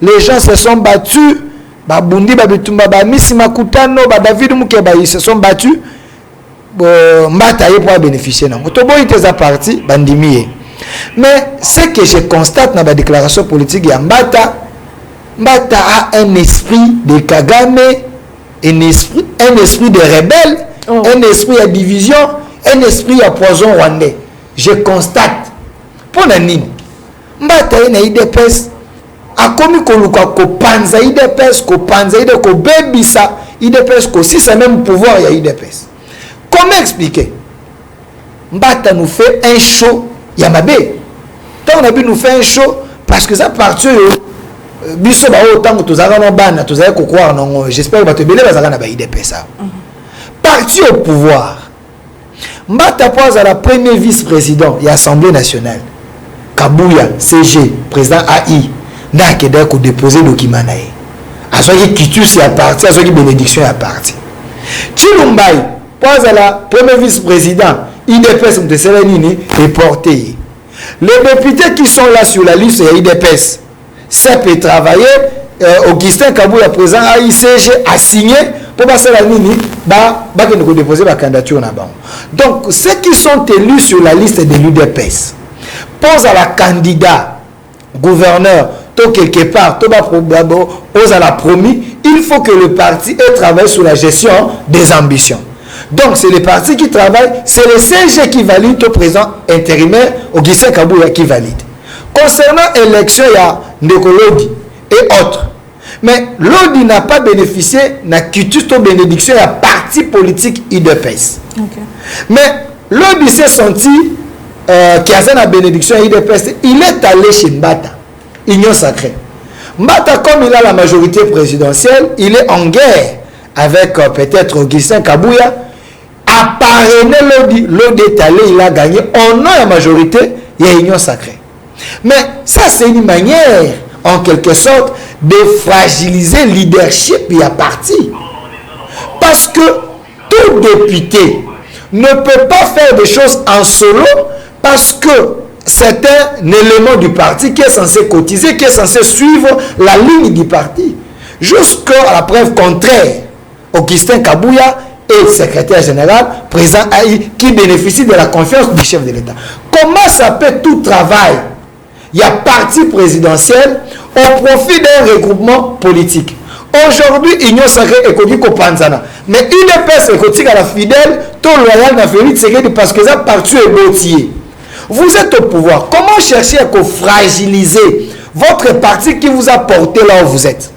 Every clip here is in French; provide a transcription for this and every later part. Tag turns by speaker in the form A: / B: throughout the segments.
A: les gens se sont battus. Babundi, Babitumba, Miss Makutano, David Mukeba, ils se sont battus. Mbata pour bénéficier. Motobo était à parti, Bandimier. Mais ce que je constate dans la déclaration politique, Mbata a un esprit de Kagame, un esprit de rebelle, un esprit de division, un esprit de poison rwandais. Je constate. Pour Nanine, Mbata a une IDPS. A commis ko panza IDPS, ko panza IDPS, ko bebisa IDPS, ko si c'est même pouvoir il y a IDPS. Comment expliquer? Mbata nous fait un show Yamabé. Tant on a pu nous faire un show parce que ça partit biso ba autant que tous avons ban, tous avez croire non. J'espère que va te belé bazala na ba IDPS ça. Parti au pouvoir. Mbata pose à la première vice-président de l'Assemblée nationale. Kabouya, CG, président AI. N'a que d'accord déposer document naé. À ce qui quitus est parti, à ce qui bénédiction est parti. Chilumbai pose à la première vice-président, IDPS de Sérénini est porté. Les députés qui sont là sur la liste IDPS, ça peut travailler. Augustin Kabouya, président AICG, a signé pour passer la ligne, nous déposer la candidature là-bas. Donc, ceux qui sont élus sur la liste de l'UDPS posent à la candidat, gouverneur, quelque part, aux à la promis, il faut que le parti ait travaillé sur la gestion des ambitions. Donc, c'est le parti qui travaille, c'est le CG qui valide au président intérimaire, Augustin Kabouya qui valide. Concernant l'élection, il y a Ndeko et autres. Mais Lodi n'a pas bénéficié, n'a quitté toute bénédiction, il y a parti politique IDPS. Okay. Mais Lodi s'est senti qu'il y a une bénédiction IDPS, il est allé chez Mbata. Union sacrée. Mbata, comme il a la majorité présidentielle, il est en guerre avec peut-être Augustin Kabouya. A parrainé Lodi est allé, il a gagné. On a la majorité, il y a Union sacrée. Mais ça, c'est une manière, en quelque sorte, de fragiliser le leadership et la parti. Parce que tout député ne peut pas faire des choses en solo parce que c'est un élément du parti qui est censé cotiser, qui est censé suivre la ligne du parti. Jusqu'à la preuve contraire, Augustin Kabouya est secrétaire général, président AI, qui bénéficie de la confiance du chef de l'État. Comment ça peut tout travail? Il y a parti présidentiel au profit d'un regroupement politique. Aujourd'hui, Union sacrée est connue comme Panzana. Mais UDPS est connue à la fidèle, tout loyal n'a fait parce que ça parti est boutier. Vous êtes au pouvoir. Comment chercher à fragiliser votre parti qui vous a porté là où vous êtes?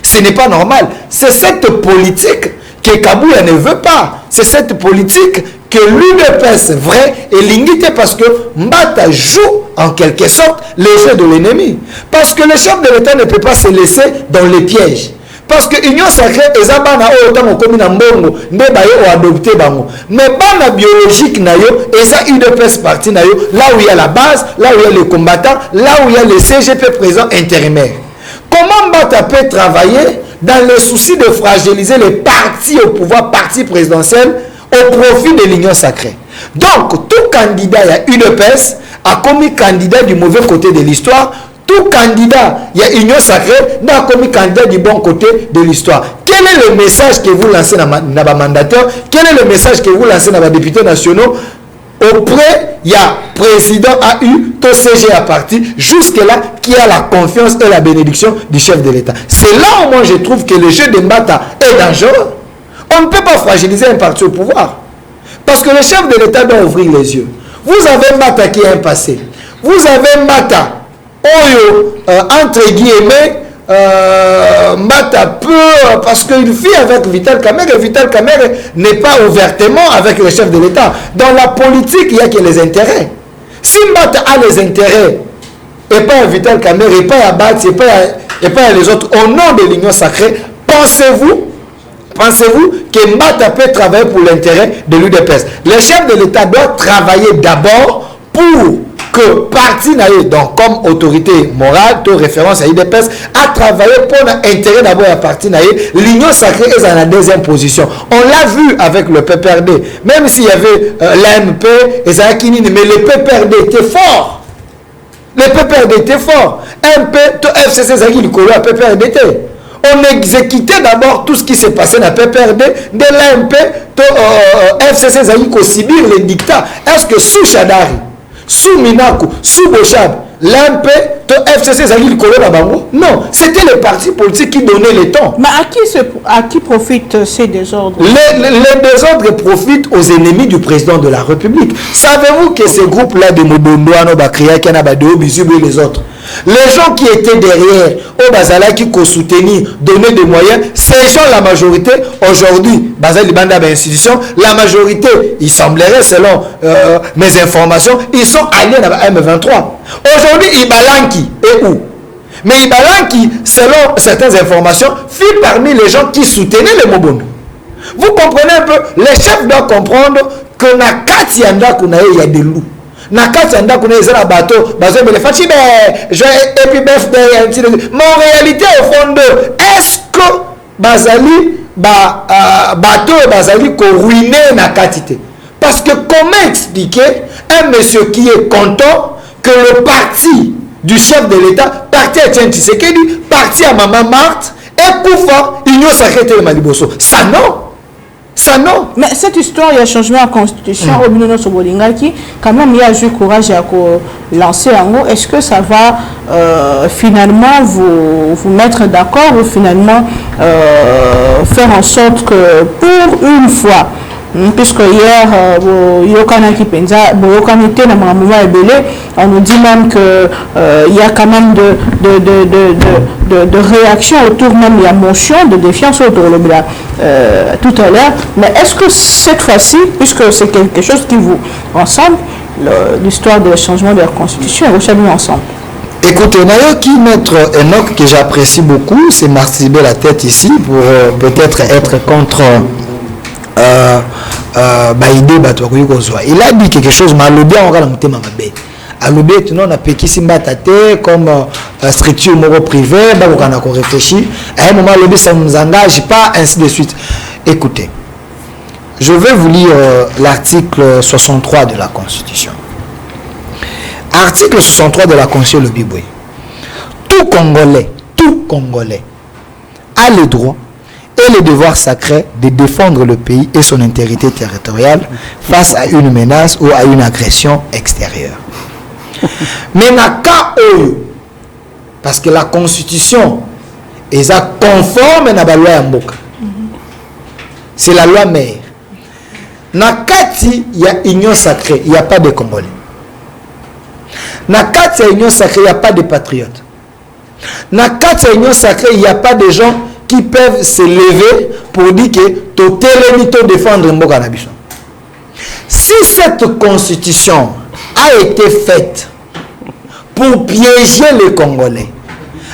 A: Ce n'est pas normal. C'est cette politique que Kabouya ne veut pas. C'est cette politique que l'UDPS vrai est limité parce que Mbata joue en quelque sorte les jeux de l'ennemi. Parce que le chef de l'État ne peut pas se laisser dans les pièges. Parce que l'Union sacrée est autant comme une mbongo, mais adopté bango. Mais bana biologique nayo, et UDPS parti nayo, là où il y a la base, là où il y a les combattants, là où il y a les CGP présents intérimaires. Comment Mbata peut travailler dans le souci de fragiliser les partis au pouvoir, parti présidentiel, au profit de l'Union sacrée? Donc, tout candidat à UDPS a commis candidat du mauvais côté de l'histoire. Tout candidat, il y a Union sacrée, n'a commis candidat du bon côté de l'histoire. Quel est le message que vous lancez dans les mandateurs? Quel est le message que vous lancez dans les députés nationaux? Auprès, il y a président AU, tout CG à parti, jusque-là, qui a la confiance et la bénédiction du chef de l'État. C'est là où moi je trouve que le jeu de Mbata est dangereux. On ne peut pas fragiliser un parti au pouvoir. Parce que le chef de l'État doit ouvrir les yeux. Vous avez Mbata qui est un passé. Vous avez Mbata, entre guillemets, Mbata peut, parce qu'il vit avec Vital Kamerhe, et Vital Kamerhe n'est pas ouvertement avec le chef de l'État. Dans la politique, il n'y a que les intérêts. Si Mbata a les intérêts, et pas à Vital Kamerhe, et pas à Bati, et pas à les autres, au nom de l'Union sacrée, pensez-vous que Mbata peut travailler pour l'intérêt de l'UDPS? Le chef de l'État doit travailler d'abord pour que parti naïe, donc comme autorité morale, de référence à l'UDPS, a travaillé pour l'intérêt d'abord à parti naïe. L'Union sacrée est en la deuxième position. On l'a vu avec le PPRD. Même s'il y avait l'AMP et Zakini, mais le PPRD était fort. Le PPRD était fort. MP, to FCC Zaki Likolo à PPRD. On exécutait d'abord tout ce qui s'est passé dans la PPRD, de l'AMP, to FCC Zaki ko subir les dictats. Est-ce que sous Chadari, sous Minaku, sous Bochab, l'AMP, to FCC Zaki Likolo na bango? Non, c'était les partis politiques qui donnaient les tons.
B: Mais à qui profitent ces désordres?
A: Les désordres profitent aux ennemis du président de la République. Savez-vous que ces groupes-là de Mobondouano, Bakria, Kanabadeo, Bizubu et les autres, les gens qui étaient derrière, au Bazala, qui soutenaient, donnaient des moyens, ces gens, la majorité, aujourd'hui, Bazali Banda institution, la majorité, il semblerait, selon mes informations, ils sont alliés à M23. Aujourd'hui, Ibalanki est où? Mais Ibalanki, selon certaines informations, fit parmi les gens qui soutenaient les Mobondo. Vous comprenez un peu? Les chefs doivent comprendre que na kati yanda kunaye il y a des loups. Na kati yanda kunaye zela bateau, bazo bele fachi je et puis mais en réalité au fond de est-ce que bazali bateau bazali ko ruiner na katité? Parce que comment expliquer un monsieur qui est content que le parti du chef de l'État, parti Etienne Tshisekedi, parti à Maman Marthe, et Koufa, Union Sacrée de Maliboso. Ça non. Ça non.
B: Mais cette histoire, il y a changement à la constitution, au Binono Sobolinga, qui, quand même, il y a eu courage à lancer en haut. Est-ce que ça va finalement vous mettre d'accord ou finalement faire en sorte que pour une fois, puisque hier, on nous dit même qu'il y a quand même de réactions autour, même il y a motion de défiance autour de tout à l'heure. Mais est-ce que cette fois-ci, puisque c'est quelque chose qui vous ensemble, l'histoire du changement de la Constitution, vous savez ensemble?
A: Écoutez, Nayoki, maître Enoch, que j'apprécie beaucoup, c'est martiber la tête ici pour peut-être être contre il a dit quelque chose, mais on a dit alobi etuno na pekisi mbata te comme structure moro privée bakokana ko réfléchir à un moment alobi ça ne nous engage pas, ainsi de suite. Écoutez, je vais vous lire l'article 63 de la Constitution. Article 63 de la Constitution, le Biboué. Tout Congolais a le droit et le devoir sacré de défendre le pays et son intégrité territoriale face à une menace ou à une agression extérieure. Mais na ka oyo, parce que la Constitution est conforme à la loi ya mboka. C'est la loi mère. Na kati il y a union sacrée, il n'y a pas de Congolais. Na kati il y a union sacrée, il n'y a pas de patriotes. Na kati il y a union sacrée, il n'y a pas de gens qui peuvent se lever pour dire que to télémito défendre mboka na biso. Si cette Constitution a été faite pour piéger les Congolais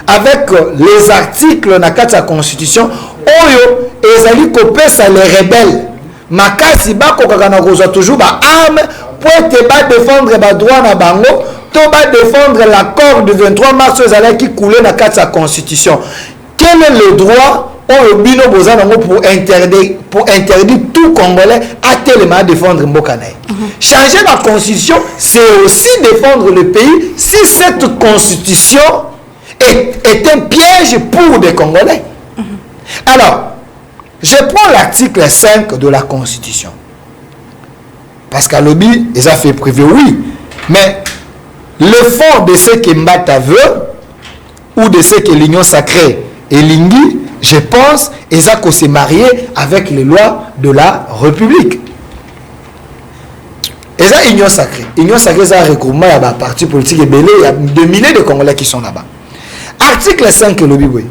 A: avec les articles de la Constitution, oyo ezali kopesa les rebelles makasi bako kakana kozwa toujours ba arme pour te ba défendre ba droit na bango, to ba défendre l'accord du 23 mars ezali qui coulait na la Constitution. Quel est le droit pour interdire tout Congolais à tellement défendre Mbokanaï? Changer la Constitution, c'est aussi défendre le pays si cette Constitution est un piège pour des Congolais. Alors, je prends l'article 5 de la Constitution. Parce qu'à l'objet, ils ont fait privé, oui. Mais le fond de ce que Mbata veut, ou de ce que l'Union sacrée et Lingui, je pense, Ezako s'est marié avec les lois de la République. Et ça, Union sacrée. Union sacrée, c'est un regroupement, il y a des partis politiques et belés, il y a des milliers de Congolais qui sont là-bas. Article 5 le Biboué.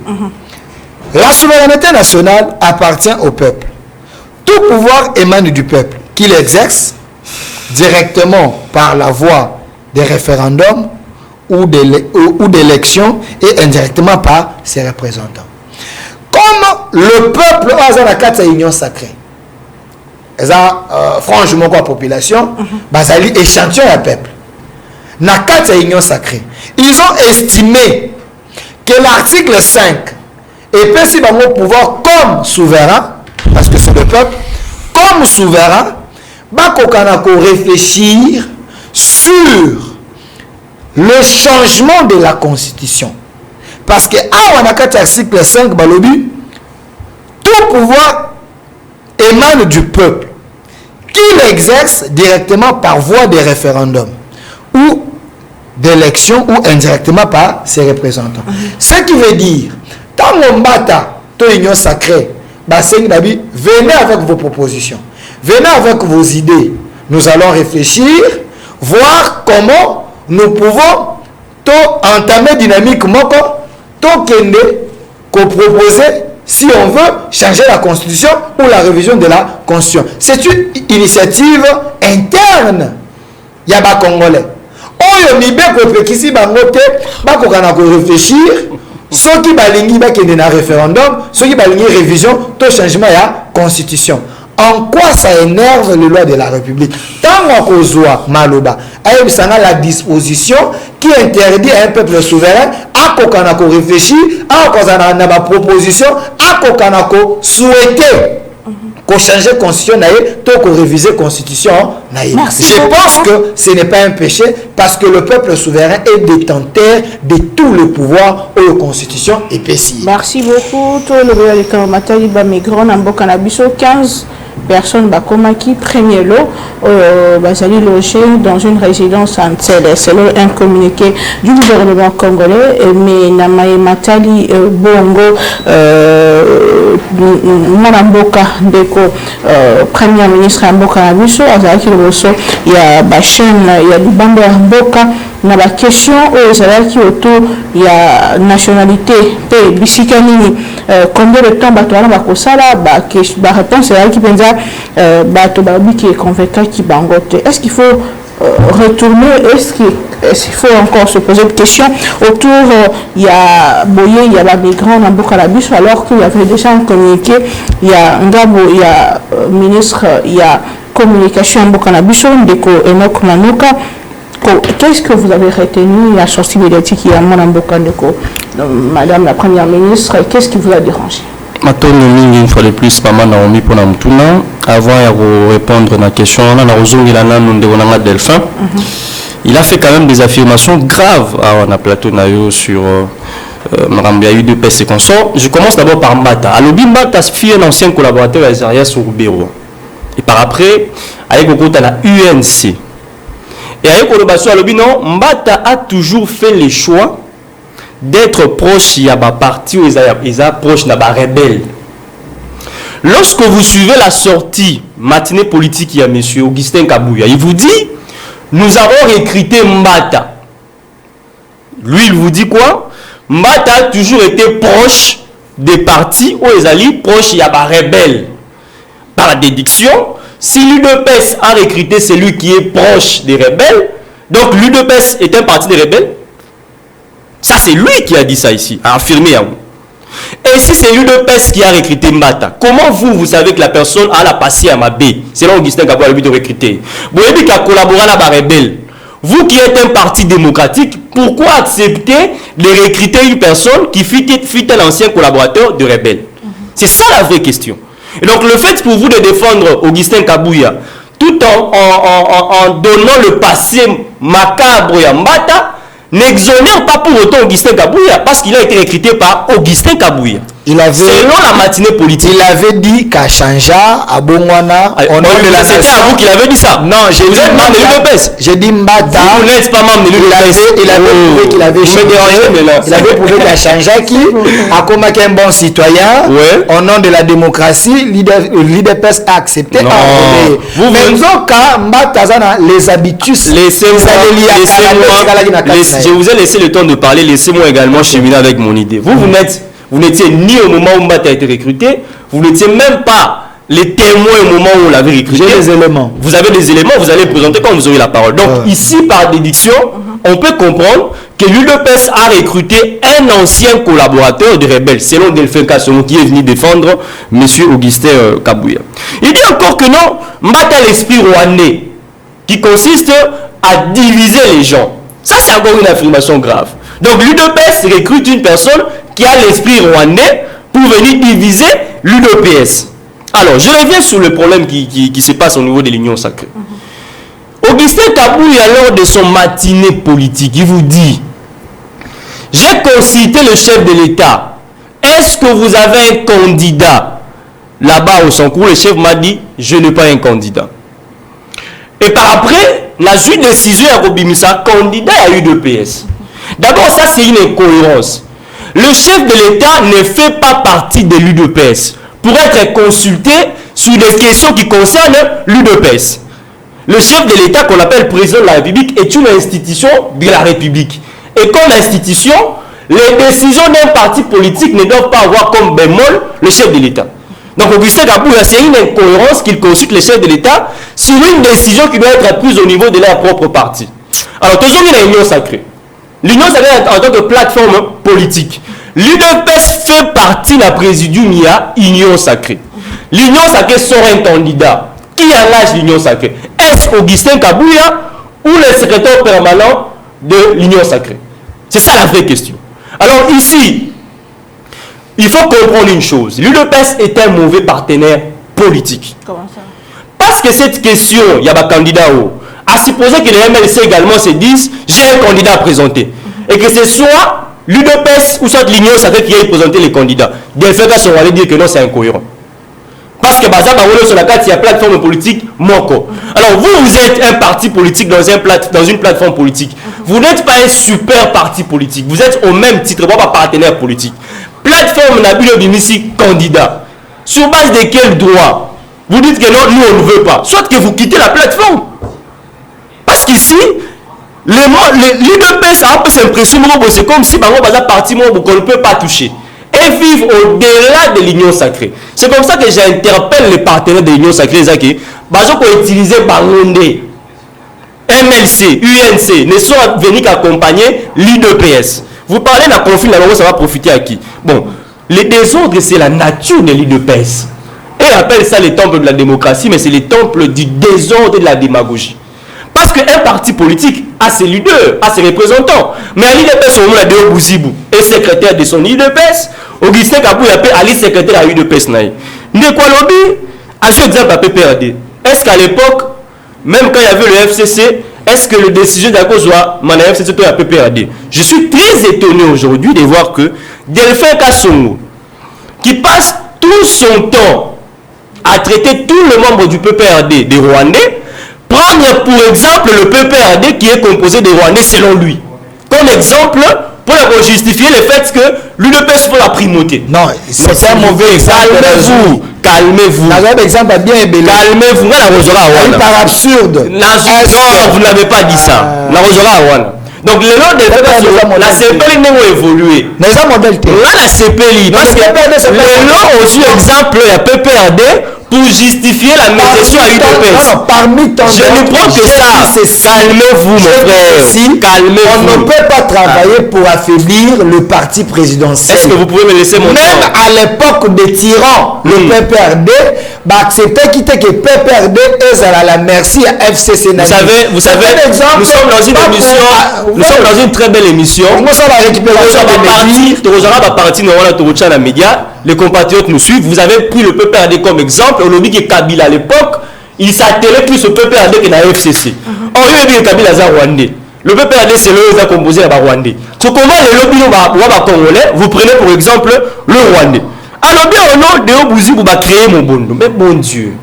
A: La souveraineté nationale appartient au peuple. Tout pouvoir émane du peuple, qu'il exerce directement par la voie des référendums ou d'élections et indirectement par ses représentants. Comme le peuple a la union sacrée, franchement la population, basali échantillon à peuple. Na kata union sacrée, ils ont estimé que l'article 5 épée si bango pouvoir comme souverain, parce que c'est le peuple, comme souverain, bakokana ko réfléchir sur le changement de la constitution. Parce que, on a article 5, balobi, tout pouvoir émane du peuple, qui l'exerce directement par voie de référendum, ou d'élection, ou indirectement par ses représentants. Ce qui veut dire, tant on bata, to union sacrée, venez avec vos propositions, venez avec vos idées. Nous allons réfléchir, voir comment nous pouvons entamer dynamiquement, proposer si on veut changer la constitution ou la révision de la constitution. C'est une initiative interne. Yaba Congolais. Oyo mibe ko pekisi bango te ba ko kana ko réfléchir soki balingi ba kende na référendum, soki balingi révision to changement ya constitution. En quoi ça énerve les lois de la République? Tant qu'on voit Maloba, la disposition qui interdit à un peuple souverain à Kokanako réfléchir, à Kokanako proposition, à Kokanako souhaiter qu'on change la constitution, qu'on révise la constitution. Je pense que ce n'est pas un péché parce que le peuple souverain est détenteur de tout le pouvoir de la constitution et péché.
B: Merci beaucoup. Tout le gouvernement Matali Bamigron, Nambo Canabiso, 15 personnes qui premier lot basali logé dans une résidence en Tsele selon un communiqué du gouvernement congolais. Mais Namae Matali Bongo Mwanamboka Deko premier ministre Mboka Nabiso azalaki loso ya ba chaîne ya libando ya Mboka na ba question ezalaki autour ya nationalité pe bisika nini combien de temps bato wana bakosala ba réponse ezalaki penza bato babiki convaincant qui bangote. Est-ce qu'il faut retourner, est-ce qu'il faut encore se poser des questions autour il y a Boye, il y a la migrant dans Bokalabus alors qu'il y avait déjà un communiqué, il y a Ngabo, il y a ministre, il y a communication en Bokalabus, Ndeko Enoch Nanuka. Qu'est-ce que vous avez retenu la sortie médiatique il y a mon Ndeko, Madame la Première ministre, qu'est-ce qui vous a dérangé?
C: Une fois de plus, maman Naomi pour Namtuna, avant de répondre à la question, Delphin, il a fait quand même des affirmations graves à la plateau Nayo sur Marambia UDPS et consorts. Je commence d'abord par Mbata. Alobi Mbata fut un ancien collaborateur à Zaria sur Rubero. Et par après, avec le côté de la UNC. Et avec le Alobi, non, Mbata a toujours fait les choix d'être proche, il y a un parti où ils sont proches, il y a un rebelle. Lorsque vous suivez la sortie matinée politique, il y a M. Augustin Kabouya, il vous dit, nous avons recruté Mbata. Lui, il vous dit quoi? Mbata a toujours été proche des partis où ils sont proches, il y a un rebelle. Par la déduction, si l'UDPS a recruté celui qui est proche des rebelles, donc l'UDPS est un parti des rebelles. Ça, c'est lui qui a dit ça ici, a affirmé à vous. Et si c'est l'UDPS qui a recruté Mbata, comment vous savez que la personne a la passé à Mabé, selon Augustin Kabouya, le but de recruter? Vous avez dit qu'il a collaboré à la rebelle. Vous qui êtes un parti démocratique, pourquoi accepter de recruter une personne qui fut un ancien collaborateur de rebelle? C'est ça la vraie question. Et donc le fait pour vous de défendre Augustin Kabouya, tout en donnant le passé macabre à Mbata, n'exonère pas pour autant Augustin Kabouya parce qu'il a été recruté par Augustin Kabouya. Selon la matinée politique. Il avait dit qu'à Chanja, à Bongwana, on de la c'était à vous qu'il avait dit ça. Non, j'ai dit membre de l'UDPS. J'ai dit Mbata. Vous n'êtes pas membre de l'UDPS. Il avait prouvé qu'il avait changé. Il avait prouvé qu'à Chanja qui a comme un bon citoyen, au nom de la démocratie, l'UDPS a accepté. Mais nous avons qu'à Mbata les habitudes. Je vous ai laissé le temps de parler. Laissez-moi également cheminer avec mon idée. Vous n'étiez ni au moment où Mbata a été recruté, vous n'étiez même pas les témoins au moment où on l'avait recruté. J'ai les éléments. Vous avez des éléments, vous allez présenter quand vous aurez la parole. Donc ici, par déduction, on peut comprendre que l'UDPS a recruté un ancien collaborateur de rebelles, selon Delphin Kassomo, qui est venu défendre M. Augustin Kabouya. Il dit encore que non, Mbata a l'esprit rwandais, qui consiste à diviser les gens. Ça, c'est encore une affirmation grave. Donc l'UDPS recrute une personne qui a l'esprit rwandais pour venir diviser l'UDPS. Alors, je reviens sur le problème qui se passe au niveau de l'Union sacrée. Augustin Kabouya, lors de son matinée politique, il vous dit: j'ai consulté le chef de l'État. Est-ce que vous avez un candidat là-bas au Sankourou? Le chef m'a dit: je n'ai pas un candidat. Et par après, la suite décision à Robimisa, candidat à UDPS. D'abord, ça c'est une incohérence. Le chef de l'État ne fait pas partie de l'UDPS pour être consulté sur des questions qui concernent l'UDPS. Le chef de l'État, qu'on appelle président de la République, est une institution de la République. Et comme institution, les décisions d'un parti politique ne doivent pas avoir comme bémol le chef de l'État. Donc Augustin Kabouya, c'est une incohérence qu'il consulte le chef de l'État sur une décision qui doit être prise au niveau de leur propre parti. Alors, toujours une union sacrée. L'union sacrée en tant que plateforme politique. L'UDPS fait partie de la présidium, il y a union sacrée. L'union sacrée sort un candidat. Qui engage l'union sacrée? Est-ce Augustin Kabouya ou le secrétaire permanent de l'union sacrée? C'est ça la vraie question. Alors ici, il faut comprendre une chose. L'UDPS est un mauvais partenaire politique.
B: Comment ça?
C: Parce que cette question, il y a un candidat à supposer que les MLC également se disent: j'ai un candidat à présenter. Et que ce soit l'UDPS ou soit l'union sacrée qui ait présenté les candidats. Des faits qu'on va aller dire que non, c'est incohérent. Parce que Bazar Baoulou sur la carte, il y a plateforme politique Moko. Alors vous êtes un parti politique dans une plateforme politique. Vous n'êtes pas un super parti politique. Vous êtes au même titre, pas partenaire politique. Plateforme Nabil Bimissi candidat. Sur base de quel droit vous dites que non, nous on ne veut pas? Soit que vous quittez la plateforme. Parce qu'ici, l'UDPS a un peu cette impression, c'est comme si Bazar parti qu'on ne peut pas toucher. Et vivre au-delà de l'union sacrée. C'est comme ça que j'interpelle les partenaires de l'union sacrée. Bazo pour utiliser Bangonde, MLC, UNC, ne sont venus qu'accompagner l'UDPS. Vous parlez d'un conflit, ça va profiter à qui? Bon, les désordres, c'est la nature de l'UDPS. Et on appelle ça les temples de la démocratie, mais c'est les temples du désordre et de la démagogie. Parce qu'un parti politique a ses leaders, a ses représentants. Mais à l'UDPS, on a deux Bouzibou et secrétaire de son UDPS. Augustin Kabouya appelle Ali secrétaire à l'UDPS. Ndekolobi, à ce exemple à PPRD. Est-ce qu'à l'époque, même quand il y avait le FCC, est-ce que le décision d'accord soit mon FCC à PPRD? Je suis très étonné aujourd'hui de voir que Delphin Kassongo, qui passe tout son temps à traiter tous les membres du PPRD des Rwandais, prendre pour exemple le PPRD qui est composé des Rwandais selon lui. Comme exemple, pour justifier le fait que l'UDPS faut la primauté.
A: Non, c'est un mauvais exemple.
C: Calmez-vous. Calmez-vous.
A: Un exemple bien ébélé.
C: Calmez-vous.
A: Par absurde.
C: Non, vous n'avez pas dit ça. Donc le nom de la CPLI n'a évolué.
A: Mais ça modèle
C: la CPLI. Parce que le nom aussi exemple la PPRD pour justifier la médiation à l'UDPS. Je ne prends que ça. Calmez-vous, mon frère. Calmez-vous.
A: On ne peut pas travailler pour affaiblir le parti présidentiel.
C: Est-ce que vous pouvez me laisser mon temps?
A: Même à l'époque des tyrans, le PPRD, acceptait quitter que PPRD est à la merci à FCC.
C: Vous savez, nous sommes dans une émission, nous sommes dans une très belle émission.
A: Nous sommes dans la récupération
C: des médias. Les compatriotes nous suivent. Vous avez pris le PPRD comme exemple. On a dit que Kabila à l'époque, il s'attelait plus au PPRD que dans la FCC. Or, il y a dit Kabila à Rwandais. Le PPRD, c'est le qui a composé à Rwandais. Ce comment les lobbies congolais, vous prenez pour exemple le Rwandais. Alors bien au nom de Obouzi, vous va créer mon bon. Mais bon Dieu.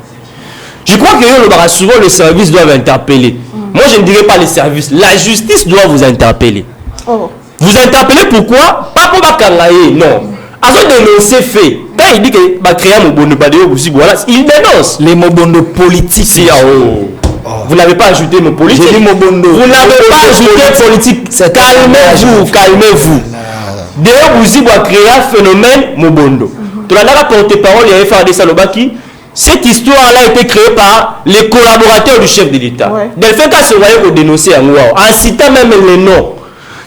C: Je crois que souvent les services doivent interpeller. Moi, je ne dirais pas les services. La justice doit vous interpeller. Vous interpellez pourquoi? Pas pour Bakalaye, non. Avant de dénoncer fait, quand il dit que va créer un mobondo, il dénonce les mobondos politiques. Vous n'avez pas ajouté nos politiques. Vous n'avez pas ajouté politique. Calmez-vous, calmez-vous. D'ailleurs, vous va créer un phénomène mobondo. Tu l'as porte-parole, il y a FRD Salobaki. Cette histoire-là a été créée par les collaborateurs du chef de l'État. Delphin Kassongo pour dénoncer en citant même les noms.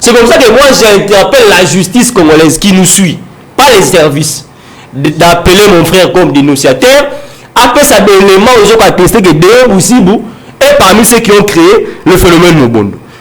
C: C'est comme ça que moi j'interpelle la justice congolaise qui nous suit, pas les services, d'appeler mon frère comme dénonciateur. Après ça, des éléments, ils ont attesté que Déo Boussibou est parmi ceux qui ont créé le phénomène Mobondo.